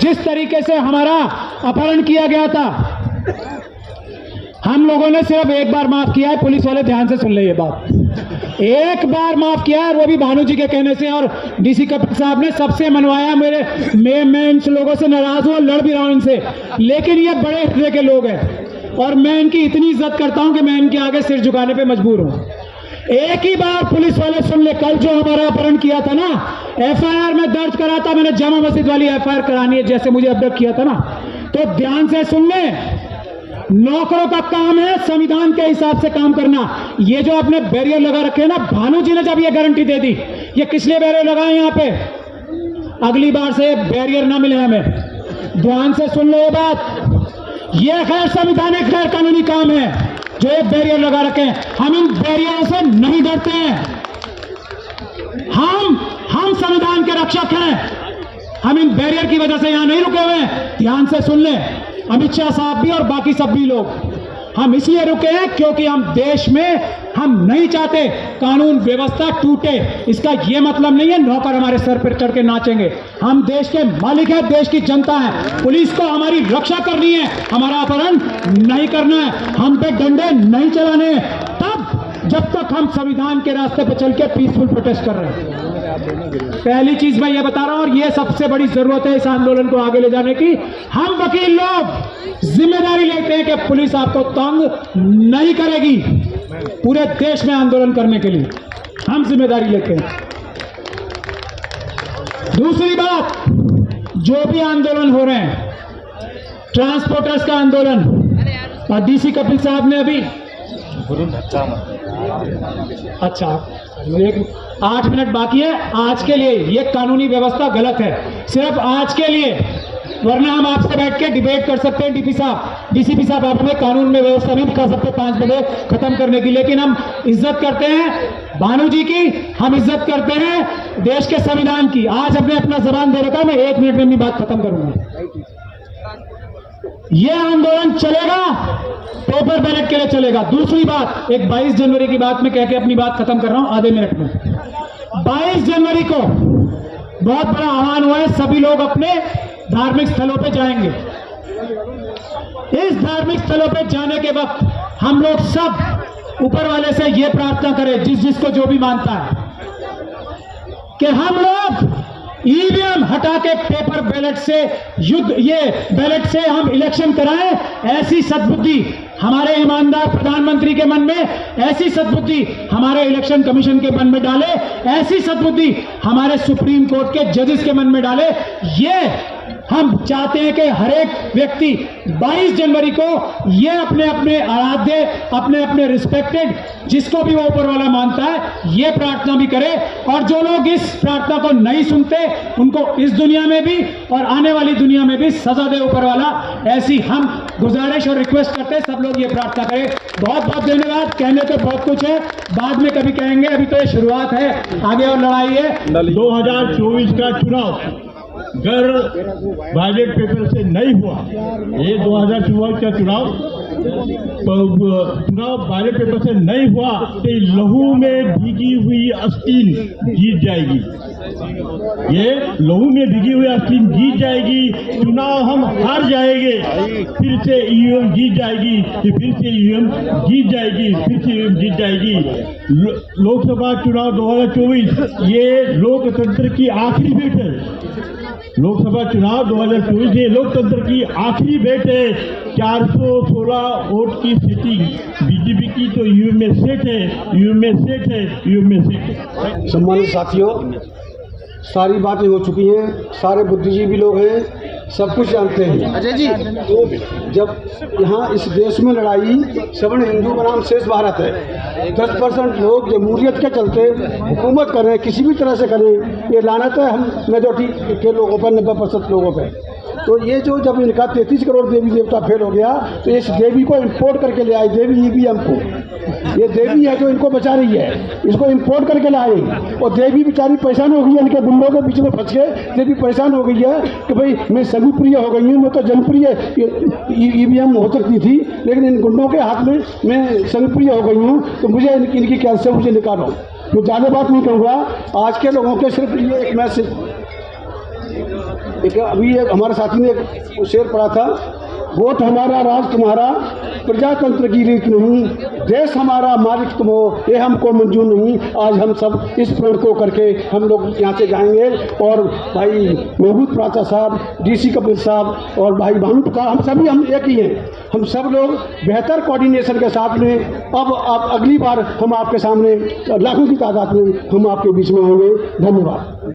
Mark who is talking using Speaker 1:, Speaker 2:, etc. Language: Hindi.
Speaker 1: जिस तरीके से हमारा अपहरण किया गया था, हम लोगों ने सिर्फ एक बार माफ किया है। पुलिस वाले ध्यान से सुन ले ये बात, एक बार माफ किया है, वो भी भानु जी के कहने से, और डीसी कपिल साहब ने सबसे मनवाया। मैं इन लोगों से नाराज हूं, लड़ भी रहा हूं इनसे, लेकिन ये बड़े हृदय के लोग हैं और मैं इनकी इतनी इज्जत करता हूं कि मैं इनके आगे सिर झुकाने पे मजबूर हूं। एक ही बार पुलिस वाले सुन ले, कल जो हमारा अपहरण किया था ना, एफआईआर में दर्ज करा था मैंने, जामा मस्जिद वाली एफआईआर करानी है जैसे मुझे अबडक्ट किया था ना, तो ध्यान से सुन ले। नौकरों का काम है संविधान के हिसाब से काम करना। ये जो आपने बैरियर लगा रखे हैं ना, भानु जी ने जब ये गारंटी दे दी, ये किस लिए बैरियर लगाए यहाँ पे, अगली बार से बैरियर ना मिले हमें। ध्यान से सुन लो ये बात, ये गैर संवैधानिक गैर कानूनी काम है जो एक बैरियर लगा रखे हैं। हम इन बैरियरों से नहीं डरते हैं, हम संविधान के रक्षक हैं, हम इन बैरियर की वजह से यहां नहीं रुके हुए हैं। ध्यान से सुन ले, अमित शाह साहब भी और बाकी सब भी लोग, हम इसलिए रुके हैं क्योंकि हम देश में हम नहीं चाहते कानून व्यवस्था टूटे। इसका यह मतलब नहीं है नौकर हमारे सर पर चढ़ के नाचेंगे। हम देश के मालिक हैं, देश की जनता है, पुलिस को हमारी रक्षा करनी है, हमारा अपहरण नहीं करना है, हम पे डंडे नहीं चलाने, तब जब तक हम संविधान के रास्ते पर चल के पीसफुल प्रोटेस्ट कर रहे हैं। पहली चीज मैं ये बता रहा हूं, और ये सबसे बड़ी जरूरत है इस आंदोलन को आगे ले जाने की। हम वकील लोग जिम्मेदारी लेते हैं कि पुलिस आपको तंग नहीं करेगी। पूरे देश में आंदोलन करने के लिए हम जिम्मेदारी लेते हैं। दूसरी बात, जो भी आंदोलन हो रहे हैं, ट्रांसपोर्टर्स का आंदोलन, और डीसी कपिल साहब ने अभी अच्छा 8 मिनट बाकी है। आज के लिए ये कानूनी व्यवस्था गलत है, सिर्फ आज के लिए, वरना हम आपसे बैठ के डिबेट कर सकते हैं। डीसीपी साहब आप हमें कानून में व्यवस्था नहीं दिखा सकते 5 बजे खत्म करने की, लेकिन हम इज्जत करते हैं भानु जी की, हम इज्जत करते हैं देश के संविधान की। आज हमने अपना जबान दे रखा, मैं 1 मिनट में अपनी बात खत्म करूंगा। यह आंदोलन चलेगा, पेपर बैलेट के लिए चलेगा। दूसरी बात, एक 22 जनवरी की बात मैं कह के अपनी बात खत्म कर रहा हूं आधे मिनट में। 22 जनवरी को बहुत बड़ा आह्वान हुआ है, सभी लोग अपने धार्मिक स्थलों पे जाएंगे। इस धार्मिक स्थलों पे जाने के वक्त हम लोग सब ऊपर वाले से यह प्रार्थना करें, जिसको जो भी मानता है, कि हम लोग ईवीएम हटा के पेपर बैलेट से ये बैलेट से हम इलेक्शन कराएं। ऐसी सद्बुद्धि हमारे ईमानदार प्रधानमंत्री के मन में, ऐसी सद्बुद्धि हमारे इलेक्शन कमीशन के मन में डाले, ऐसी सद्बुद्धि हमारे सुप्रीम कोर्ट के जजेस के मन में डाले। ये हम चाहते हैं कि हर एक व्यक्ति 22 जनवरी को ये अपने अपने आराध्य, अपने अपने रिस्पेक्टेड, जिसको भी वो ऊपर वाला मानता है, ये प्रार्थना भी करे। और जो लोग इस प्रार्थना को नहीं सुनते, उनको इस दुनिया में भी और आने वाली दुनिया में भी सजा दे ऊपर वाला, ऐसी हम गुजारिश और रिक्वेस्ट करते हैं सब लोग ये प्रार्थना करें। बहुत बहुत धन्यवाद। कहने तो बहुत कुछ है, बाद में कभी कहेंगे, अभी तो ये शुरुआत है, आगे और लड़ाई है।
Speaker 2: 2024 का चुनाव अगर बैलेट पेपर से नहीं हुआ, ये 2024 का चुनाव बैलेट पेपर से नहीं हुआ तो लहू में भीगी हुई आस्तीन जीत जाएगी। ये लहू में भीगी हुई आस्तीन जीत जाएगी। चुनाव हम हार जाएंगे, फिर से ईवीएम जीत जाएगी, फिर से ईवीएम जीत जाएगी, फिर से ईवीएम जीत जाएगी। लोकसभा चुनाव 2024 ये लोकतंत्र की आखिरी भेंट है। लोकसभा चुनाव 2024 ये लोकतंत्र की आखिरी भेंट है। 416 वोट की सीटिंग बीजेपी की तो ईवीएम में सेट है, ईवीएम में सेट है, ईवीएम में सेट है।
Speaker 3: सम्मानित साथियों, सारी बातें हो चुकी हैं, सारे बुद्धिजीवी लोग हैं, सब कुछ जानते हैं। अजय जी, तो जब यहाँ इस देश में लड़ाई सवर्ण हिंदू बनाम शेष भारत है, 10% लोग जमहूरियत के चलते हुकूमत करें, किसी भी तरह से करें, ये लानत है हम मेजॉरिटी के लोगों पर, 90% लोगों पर। तो ये जो जब इनका 33 करोड़ देवी देवता फेल हो गया, तो इस देवी को इम्पोर्ट करके ले आए, देवी ईवीएम को। ये देवी है जो इनको बचा रही है, इसको इम्पोर्ट करके लाए। और देवी बेचारी परेशान हो गई है, इनके गुंडों के बीच में फंस के देवी परेशान हो गई है कि भाई मैं सभी प्रिय हो गई हूँ, मैं तो जनप्रिय ईवीएम हो सकती थी, लेकिन इन गुंडों के हाथ में मैं संप्रिय हो गई हूँ, तो मुझे इनकी कैसे मुझे निकालो। मैं ज़्यादा बात नहीं कहूँगा। आज के लोगों के सिर्फ ये एक मैसेज एक अभी एक हमारे साथी ने एक शेर पढ़ा था, वोट हमारा राज तुम्हारा प्रजातंत्र की रीत नहीं, देश हमारा मालिक तुम हो ये हमको मंजूर नहीं। आज हम सब इस प्रण को करके हम लोग यहाँ से जाएंगे और भाई महमूद प्राचा साहब, डीसी कपिल साहब और भाई भानु प्रकाश, हम एक ही हैं। हम सब लोग बेहतर कोऑर्डिनेशन के साथ में अब अगली बार हम आपके सामने लाखों की तादाद में हम आपके बीच में होंगे। धन्यवाद।